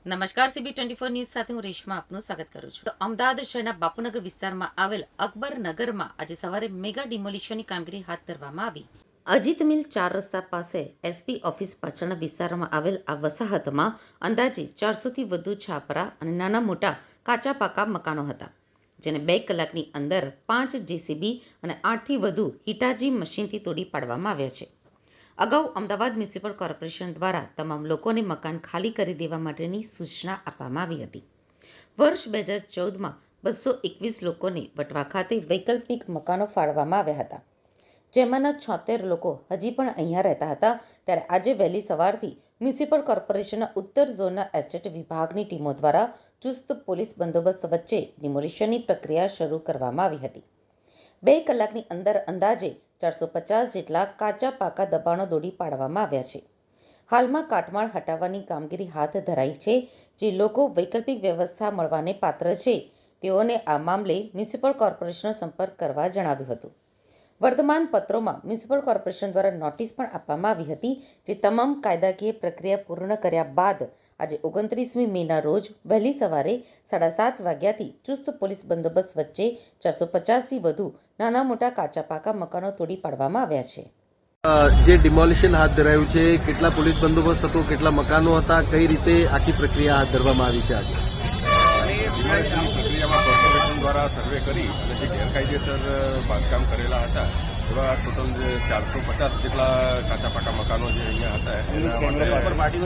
નમસ્કાર, CB24 news સાથે હું રેશમા આપનું સ્વાગત કરું છું. અમદાવાદ શહેરના બાપુનગર વિસ્તારમાં આવેલ અકબરનગરમાં આજે સવારે મેગા ડિમોલિશનની કામગીરી હાથ ધરવામાં આવી. અજીત મિલ 4 રસ્તા પાસે SP ઓફિસ પાછળના વિસ્તારમાં આવેલ આ વસાહતમાં અંદાજે 400થી વધુ છાપરા અને નાના મોટા કાચા પાકા મકાનો હતા, જેને 2 કલાકની અંદર 5 JCB અને 8થી વધુ હિટાચી મશીનથી તોડી પાડવામાં આવ્યા છે. અગાઉ અમદાવાદ મ્યુનિસિપલ કોર્પોરેશન દ્વારા તમામ લોકોને મકાન ખાલી કરી દેવા માટેની સૂચના આપવામાં આવી હતી. વર્ષ 2014માં 221 લોકોને વટવા ખાતે વૈકલ્પિક મકાનો ફાળવવામાં આવ્યા હતા, જેમાંના 76 લોકો હજી પણ અહીંયા રહેતા હતા. ત્યારે આજે વહેલી સવારથી મ્યુનિસિપલ કોર્પોરેશનના ઉત્તર ઝોનના એસ્ટેટ વિભાગની ટીમો દ્વારા ચુસ્ત પોલીસ બંદોબસ્ત વચ્ચે ડિમોલિશનની પ્રક્રિયા શરૂ કરવામાં આવી હતી. 2 કલાકની અંદર અંદાજે 450 જેટલા કાચા પાકા દબાણો તોડી પાડવામાં આવ્યા છે. હાલમાં કાટમાળ હટાવવાની કામગીરી હાથ ધરાઈ છે. જે લોકો વૈકલ્પિક વ્યવસ્થા મળવાને પાત્ર છે, તેઓને આ મામલે મ્યુનિસિપલ કોર્પોરેશનનો સંપર્ક કરવા જણાવ્યું હતું. વર્તમાન પત્રોમાં મ્યુનિસિપલ કોર્પોરેશન દ્વારા નોટિસ પણ આપવામાં આવી હતી, જે તમામ કાયદાકીય પ્રક્રિયા પૂર્ણ કર્યા બાદ આજે 29મી મેના રોજ વહેલી સવારે 7:30 વાગ્યાથી ચુસ્ત પોલીસ બંદોબસ્ત વચ્ચે 450થી વધુ નાના મોટા કાચા પાકા મકાનો તોડી પાડવામાં આવ્યા છે. જે ડિમોલિશન હાથ ધરાયું છે, કેટલા પોલીસ બંદોબસ્ત હતો, કેટલા મકાનો હતા, કઈ રીતે આખી પ્રક્રિયા હાથ ધરવામાં આવી છે? આજે ડિમોલિશનની પ્રક્રિયામાં કોર્પોરેશન દ્વારા સર્વે કરી અને જે ગેરકાયદેસર બાંધકામ કરેલા હતા એવા ટોટલ 450 જેટલા કાચા પાકા મકાનો જે અહીંયા હતા એના માટે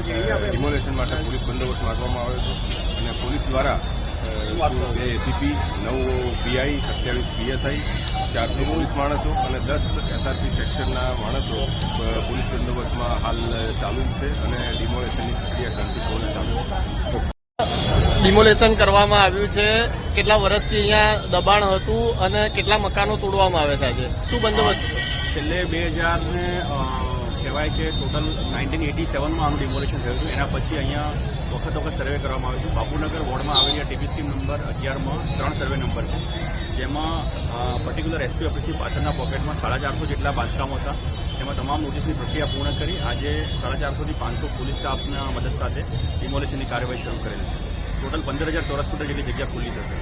ડિમોલિશન માટે પોલીસ બંદોબસ્ત માંગવામાં આવ્યો હતો અને પોલીસ દ્વારા 2 ACP, 9 PI, 27 PSI, 400 પોલીસ માણસો અને 10 SRP સેક્શનના માણસો પોલીસ બંદોબસ્તમાં હાલ ચાલુ છે અને ડિમોલિશનની પ્રક્રિયા શાંતિપૂર્ણ ચાલુ છે. ડિમોલેશન કરવામાં આવ્યું છે. કેટલા વર્ષથી અહીંયા દબાણ હતું અને કેટલા મકાનો તોડવામાં આવ્યા છે? શું બંદોબસ્ત? છેલ્લે 2000 કહેવાય કે ટોટલ 1987માં આનું ડિમોલેશન થયું હતું. એના પછી અહીંયા વખત સર્વે કરવામાં આવ્યું હતું. બાપુનગર વોર્ડમાં આવેલી ટીપી સ્કીમ નંબર 11માં 3 સર્વે નંબર છે, જેમાં પર્ટિક્યુલર SP ઓફિસની પાછળના પોકેટમાં 450 જેટલા બાંધકામો હતા. તેમાં તમામ નોટિસની પ્રક્રિયા પૂર્ણ કરી આજે 450થી 500 પોલીસ સ્ટાફના મદદ સાથે ડિમોલેશનની કાર્યવાહી શરૂ કરેલી છે. ટોટલ 15,000 ચોરસ ફૂટ જેટલી જગ્યા ખુલ્લી થશે.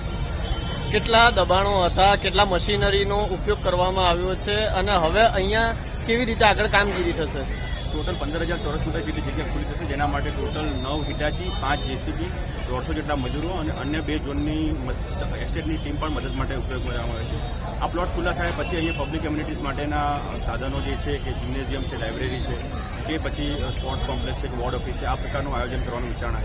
કેટલા દબાણો હતા, કેટલા મશીનરીનો ઉપયોગ કરવામાં આવ્યો છે અને હવે અહીંયા કેવી રીતે આગળ કામગીરી થશે? ટોટલ 15,000 ચોરસ ફૂટ જેટલી જગ્યા ખુલ્લી થશે, જેના માટે ટોટલ 9 હિટાચી, 5 JCB, 150 જેટલા મજૂરો અને અન્ય 2 ઝોનની એસ્ટેટની ટીમ પણ મદદ માટે ઉપયોગ કરવામાં આવે છે. આ પ્લોટ ખુલ્લા થાય પછી અહીંયા પબ્લિક કમ્યુનિટીઝ માટેના સાધનો જે છે કે જિમ્નેઝિયમ છે, લાઇબ્રેરી છે, કે પછી સ્પોર્ટ્સ કોમ્પ્લેક્સ છે, વોર્ડ ઓફિસ છે, આ પ્રકારનું આયોજન કરવાનું વિચારણા